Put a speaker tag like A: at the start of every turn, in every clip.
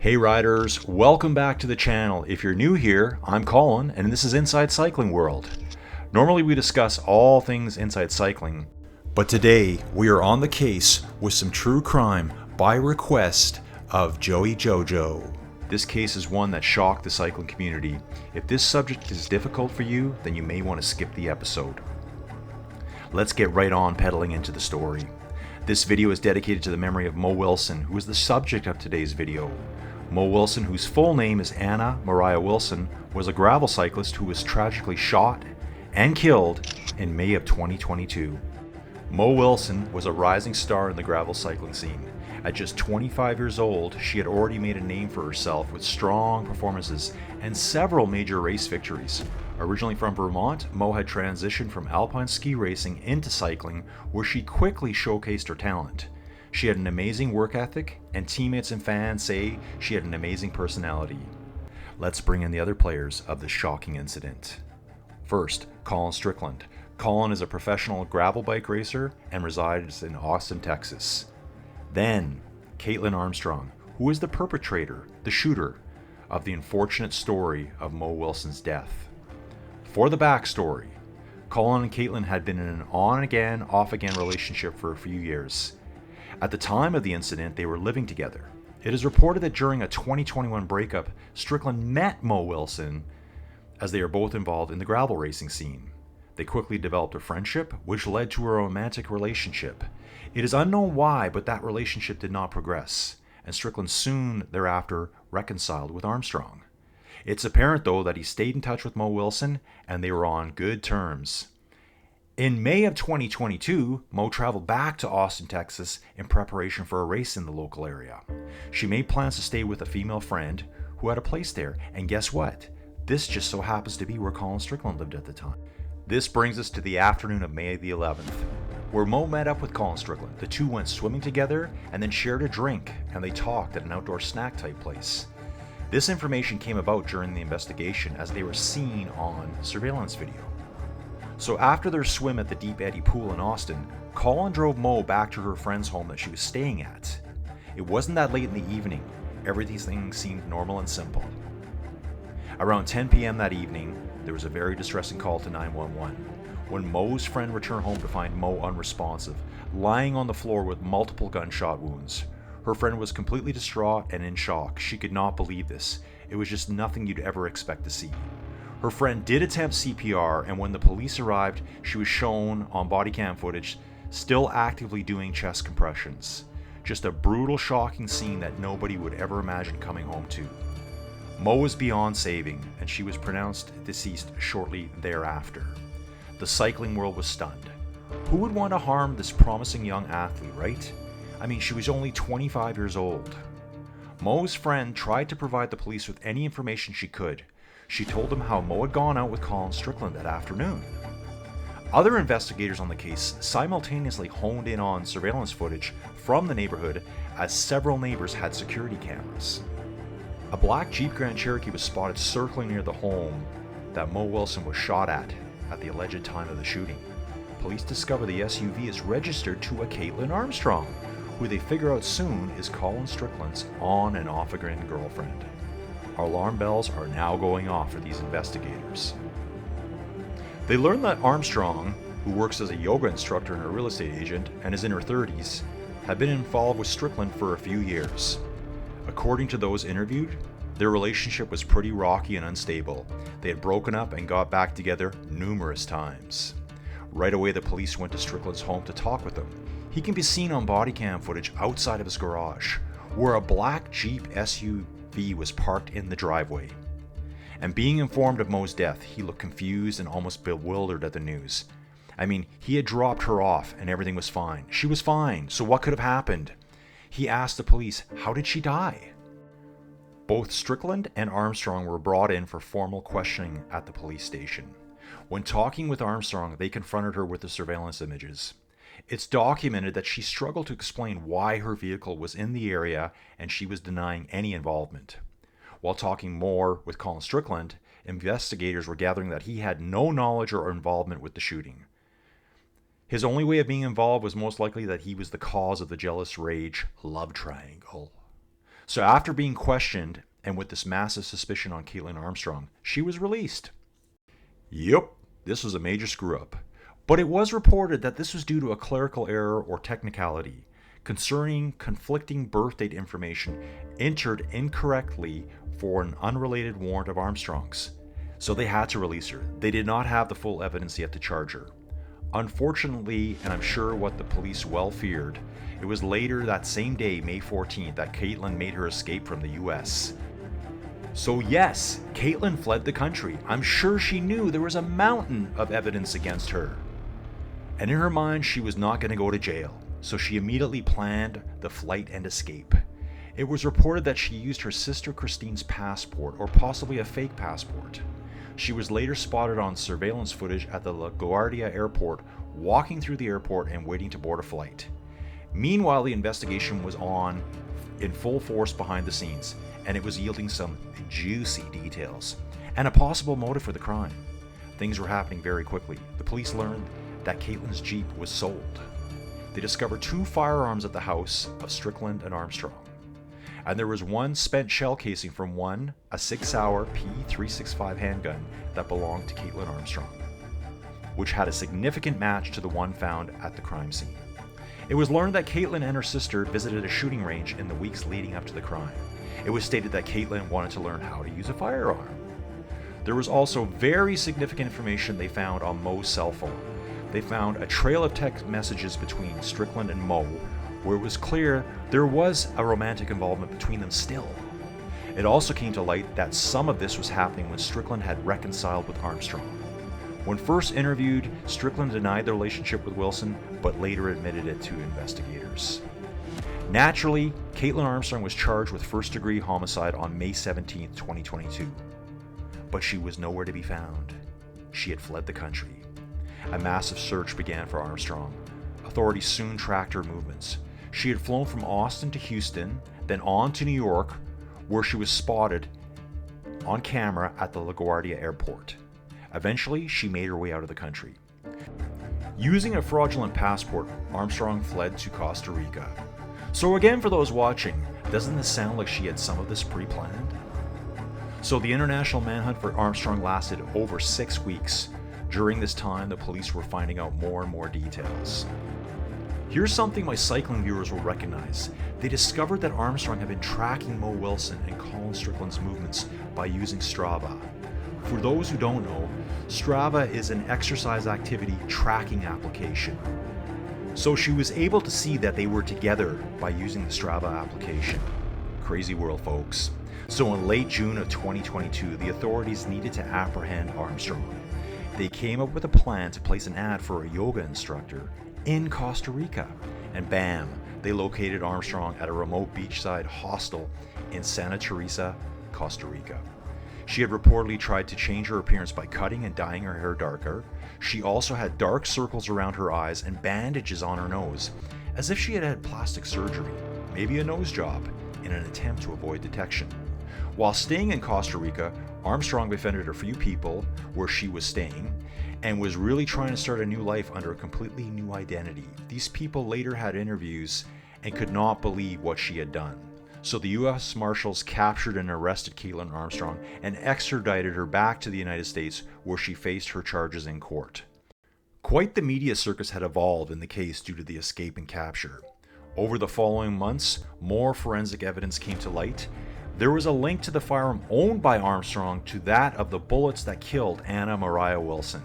A: Hey riders, welcome back to the channel. If you're new here, I'm Colin and this is Inside Cycling World. Normally we discuss all things inside cycling, but today we are on the case with some true crime by request of Joey Jojo. This case is one that shocked the cycling community. If this subject is difficult for you, then you may want to skip the episode. Let's get right on pedaling into the story. This video is dedicated to the memory of Mo Wilson, who is the subject of today's video. Mo Wilson, whose full name is Anna Moriah Wilson, was a gravel cyclist who was tragically shot and killed in May of 2022. Mo Wilson was a rising star in the gravel cycling scene. At just 25 years old, she had already made a name for herself with strong performances and several major race victories. Originally from Vermont, Mo had transitioned from alpine ski racing into cycling, where she quickly showcased her talent. She had an amazing work ethic, and teammates and fans say she had an amazing personality. Let's bring in the other players of this shocking incident. First, Colin Strickland. Colin is a professional gravel bike racer and resides in Austin, Texas. Then, Caitlin Armstrong, who is the perpetrator, the shooter, of the unfortunate story of Mo Wilson's death. For the backstory, Colin and Caitlin had been in an on-again, off-again relationship for a few years. At the time of the incident, they were living together. It is reported that during a 2021 breakup, Strickland met Mo Wilson as they are both involved in the gravel racing scene. They quickly developed a friendship, which led to a romantic relationship. It is unknown why, but that relationship did not progress, and Strickland soon thereafter reconciled with Armstrong. It's apparent, though, that he stayed in touch with Mo Wilson, and they were on good terms. In May of 2022, Mo traveled back to Austin, Texas in preparation for a race in the local area. She made plans to stay with a female friend who had a place there, and guess what? This just so happens to be where Colin Strickland lived at the time. This brings us to the afternoon of May the 11th, where Mo met up with Colin Strickland. The two went swimming together and then shared a drink, and they talked at an outdoor snack type place. This information came about during the investigation as they were seen on surveillance video. So after their swim at the Deep Eddy pool in Austin, Colin drove Mo back to her friend's home that she was staying at. It wasn't that late in the evening. Everything seemed normal and simple. Around 10 p.m. that evening, there was a very distressing call to 911. When Mo's friend returned home to find Mo unresponsive, lying on the floor with multiple gunshot wounds. Her friend was completely distraught and in shock. She could not believe this. It was just nothing you'd ever expect to see. Her friend did attempt CPR, and when the police arrived, she was shown on body cam footage still actively doing chest compressions. Just a brutal, shocking scene that nobody would ever imagine coming home to. Mo was beyond saving, and she was pronounced deceased shortly thereafter. The cycling world was stunned. Who would want to harm this promising young athlete, right? I mean, she was only 25 years old. Mo's friend tried to provide the police with any information she could. She told them how Mo had gone out with Colin Strickland that afternoon. Other investigators on the case simultaneously honed in on surveillance footage from the neighborhood, as several neighbors had security cameras. A black Jeep Grand Cherokee was spotted circling near the home that Mo Wilson was shot at the alleged time of the shooting. Police discover the SUV is registered to a Caitlin Armstrong, who they figure out soon is Colin Strickland's on and off again girlfriend. Alarm bells are now going off for these investigators. They learn that Armstrong, who works as a yoga instructor and a real estate agent and is in her 30s, had been involved with Strickland for a few years. According to those interviewed, their relationship was pretty rocky and unstable. They had broken up and got back together numerous times. Right away, the police went to Strickland's home to talk with him. He can be seen on body cam footage outside of his garage, where a black Jeep SUV was parked in the driveway. And being informed of Mo's death, he looked confused and almost bewildered at the news. I mean, he had dropped her off and everything was fine. She was fine, so what could have happened? He asked the police, how did she die? Both Strickland and Armstrong were brought in for formal questioning at the police station. When talking with Armstrong, they confronted her with the surveillance images. It's documented that she struggled to explain why her vehicle was in the area, and she was denying any involvement. While talking more with Colin Strickland, investigators were gathering that he had no knowledge or involvement with the shooting. His only way of being involved was most likely that he was the cause of the jealous rage love triangle. So after being questioned and with this massive suspicion on Caitlin Armstrong, she was released. Yep, this was a major screw up. But it was reported that this was due to a clerical error or technicality concerning conflicting birth date information entered incorrectly for an unrelated warrant of Armstrong's. So they had to release her. They did not have the full evidence yet to charge her. Unfortunately, and I'm sure what the police well feared, it was later that same day, May 14th, that Caitlin made her escape from the US. So yes, Caitlin fled the country. I'm sure she knew there was a mountain of evidence against her. And in her mind, she was not going to go to jail, so she immediately planned the flight and escape. It was reported that she used her sister Christine's passport, or possibly a fake passport. She was later spotted on surveillance footage at the LaGuardia airport, walking through the airport and waiting to board a flight. Meanwhile, the investigation was on in full force behind the scenes, and it was yielding some juicy details and a possible motive for the crime. Things were happening very quickly. The police learned that Caitlin's Jeep was sold. They discovered 2 firearms at the house of Strickland and Armstrong. And there was one spent shell casing from one, a 6-hour P365 handgun that belonged to Caitlin Armstrong, which had a significant match to the one found at the crime scene. It was learned that Caitlin and her sister visited a shooting range in the weeks leading up to the crime. It was stated that Caitlin wanted to learn how to use a firearm. There was also very significant information they found on Mo's cell phone. They found a trail of text messages between Strickland and Mo, where it was clear there was a romantic involvement between them still. It also came to light that some of this was happening when Strickland had reconciled with Armstrong. When first interviewed, Strickland denied the relationship with Wilson, but later admitted it to investigators. Naturally, Caitlin Armstrong was charged with first-degree homicide on May 17, 2022. But she was nowhere to be found. She had fled the country. A massive search began for Armstrong. Authorities soon tracked her movements. She had flown from Austin to Houston, then on to New York, where she was spotted on camera at the LaGuardia airport. Eventually, she made her way out of the country. Using a fraudulent passport, Armstrong fled to Costa Rica. So again, for those watching, doesn't this sound like she had some of this pre-planned? So the international manhunt for Armstrong lasted over 6 weeks. During this time, the police were finding out more and more details. Here's something my cycling viewers will recognize. They discovered that Armstrong had been tracking Mo Wilson and Colin Strickland's movements by using Strava. For those who don't know, Strava is an exercise activity tracking application. So she was able to see that they were together by using the Strava application. Crazy world, folks. So in late June of 2022, the authorities needed to apprehend Armstrong. They came up with a plan to place an ad for a yoga instructor in Costa Rica. And bam, they located Armstrong at a remote beachside hostel in Santa Teresa, Costa Rica. She had reportedly tried to change her appearance by cutting and dyeing her hair darker. She also had dark circles around her eyes and bandages on her nose, as if she had had plastic surgery, maybe a nose job, in an attempt to avoid detection. While staying in Costa Rica, Armstrong befriended a few people where she was staying and was really trying to start a new life under a completely new identity. These people later had interviews and could not believe what she had done. So the U.S. Marshals captured and arrested Caitlin Armstrong and extradited her back to the United States, where she faced her charges in court. Quite the media circus had evolved in the case due to the escape and capture. Over the following months, more forensic evidence came to light. There was a link to the firearm owned by Armstrong to that of the bullets that killed Anna Moriah Wilson.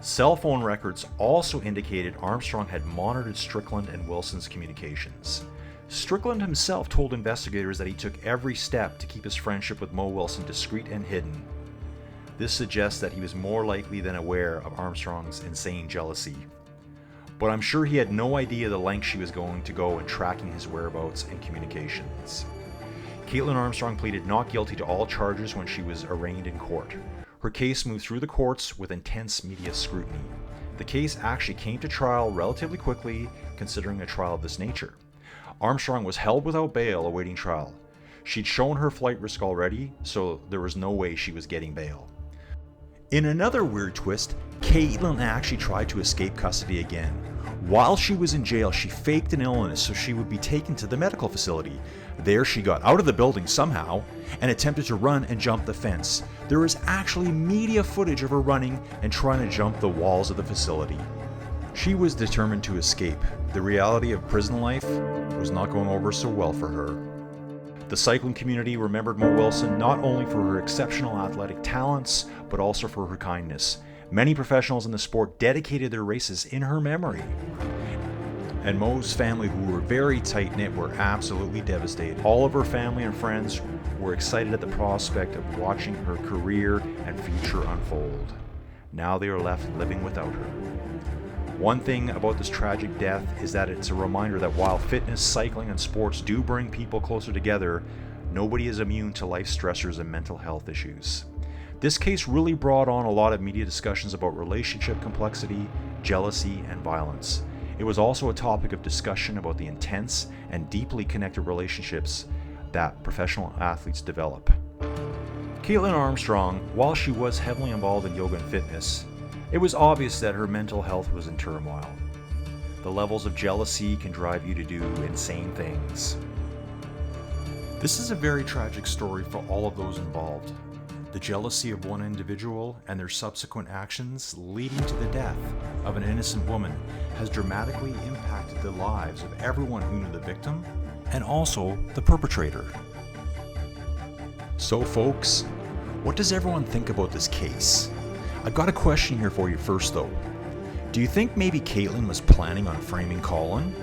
A: Cell phone records also indicated Armstrong had monitored Strickland and Wilson's communications. Strickland himself told investigators that he took every step to keep his friendship with Mo Wilson discreet and hidden. This suggests that he was more likely than aware of Armstrong's insane jealousy. But I'm sure he had no idea the length she was going to go in tracking his whereabouts and communications. Caitlin Armstrong pleaded not guilty to all charges when she was arraigned in court. Her case moved through the courts with intense media scrutiny. The case actually came to trial relatively quickly, considering a trial of this nature. Armstrong was held without bail awaiting trial. She'd shown her flight risk already, so there was no way she was getting bail. In another weird twist, Caitlin actually tried to escape custody again. While she was in jail, she faked an illness so she would be taken to the medical facility. There she got out of the building somehow and attempted to run and jump the fence. There is actually media footage of her running and trying to jump the walls of the facility. She was determined to escape. The reality of prison life was not going over so well for her. The cycling community remembered Mo Wilson not only for her exceptional athletic talents, but also for her kindness. Many professionals in the sport dedicated their races in her memory. And Mo's family, who were very tight-knit, were absolutely devastated. All of her family and friends were excited at the prospect of watching her career and future unfold. Now they are left living without her. One thing about this tragic death is that it's a reminder that while fitness, cycling, and sports do bring people closer together, nobody is immune to life stressors and mental health issues. This case really brought on a lot of media discussions about relationship complexity, jealousy, and violence. It was also a topic of discussion about the intense and deeply connected relationships that professional athletes develop. Caitlin Armstrong, while she was heavily involved in yoga and fitness, it was obvious that her mental health was in turmoil. The levels of jealousy can drive you to do insane things. This is a very tragic story for all of those involved. The jealousy of one individual and their subsequent actions leading to the death of an innocent woman has dramatically impacted the lives of everyone who knew the victim and also the perpetrator. So folks, what does everyone think about this case? I've got a question here for you first though. Do you think maybe Caitlin was planning on framing Colin?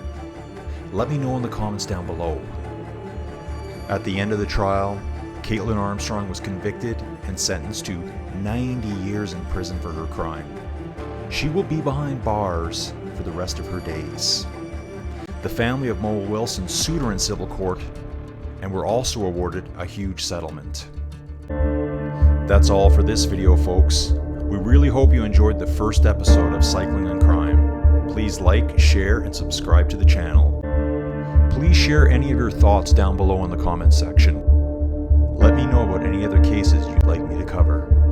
A: Let me know in the comments down below. At the end of the trial, Caitlin Armstrong was convicted and sentenced to 90 years in prison for her crime. She will be behind bars for the rest of her days. The family of Mo Wilson sued her in civil court and were also awarded a huge settlement. That's all for this video, folks. We really hope you enjoyed the first episode of Cycling and Crime. Please like, share, and subscribe to the channel. Please share any of your thoughts down below in the comments section. Let me know about any other cases you'd like me to cover.